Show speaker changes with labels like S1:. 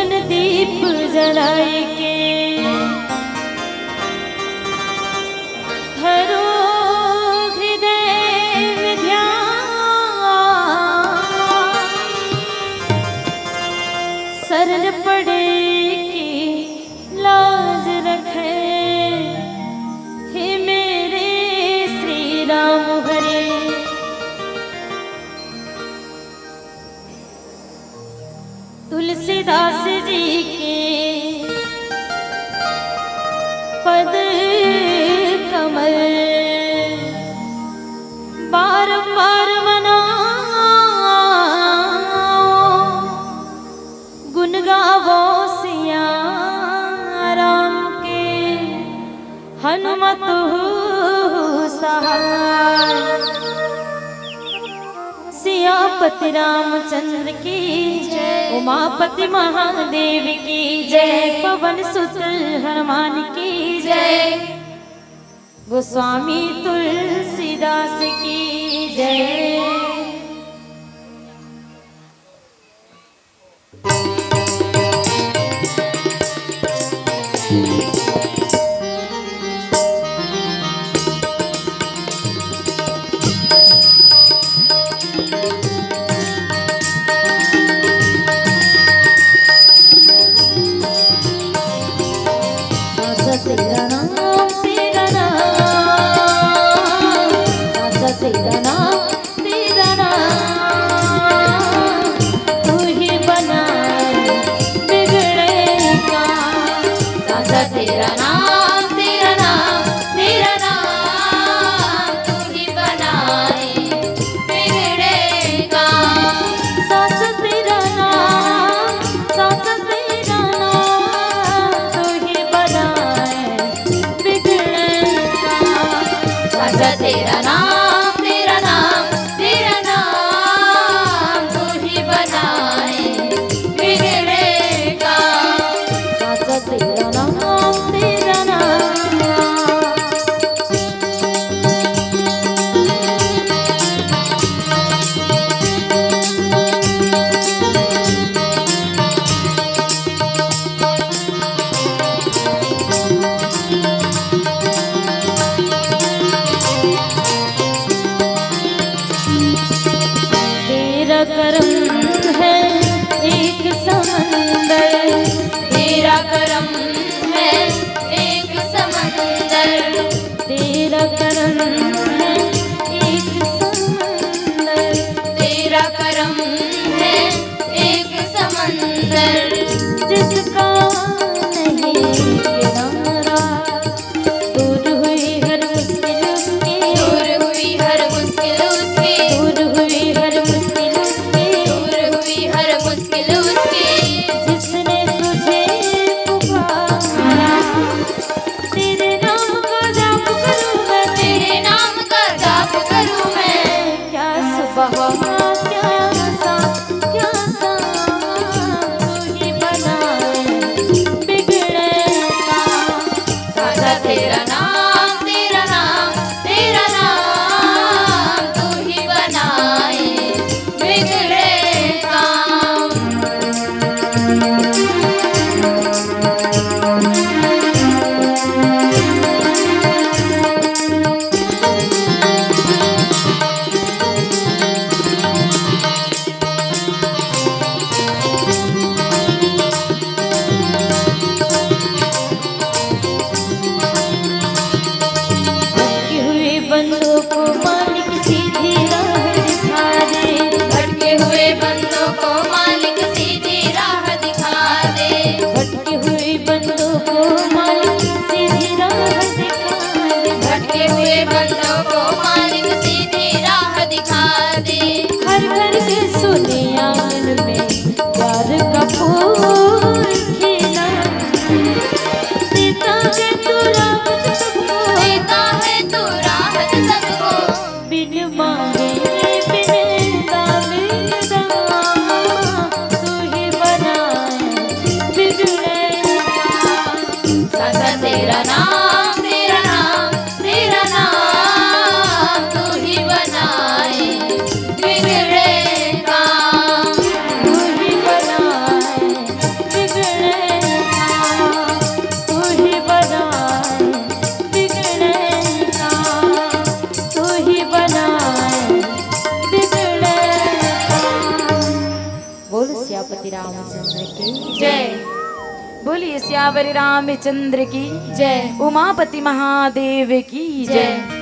S1: नयन दीप जलाए के धरो हृदय में ध्यान, शरण पड़े की लाज रखे हे मेरे श्री राम हरे। तुलसीदास जी के पद कमल बारंबार मनाओ, गुण गावो सिया राम के हनुमत सहाय। सियापति रामचंद्र की जय, उमापति महादेव की जय, पवन सुत हनुमान की जय, गोस्वामी तुलसीदास की जय। तेरा नाम तेरा नाम, तेरा नाम तेरा नाम, तू ही बनाए बिगड़े का। तेरा नाम तेरा नाम तेरा नाम, तू ही बनाए बिगड़े का। तेरा नाम तेरा नाम, तू ही बनाए तेरा नाम तेरा नाम तेरा नाम, तू ही बनाए बिगड़ेगा। तेरा नाम तेरा नाम। तेरा करम है एक समंदर, तेरा करम है एक समंदर, तेरा करम है एक समंदर, तेरा करम है एक समंदर, जिसका नहीं किनारा। दूर हुई हर मुश्किल उसकी, दूर हुई हर मुश्किल उसकी, दूर हुई हर मुश्किल उसकी, दूर हुई हर मुश्किल उसकी। जिसने तुझे पुकारा, तेरे नाम का जाप करूं मैं, तेरे नाम रामचंद्र की
S2: जय। बोलिए सियावर रामचंद्र की
S1: जय।
S2: उमापति महादेव की जय।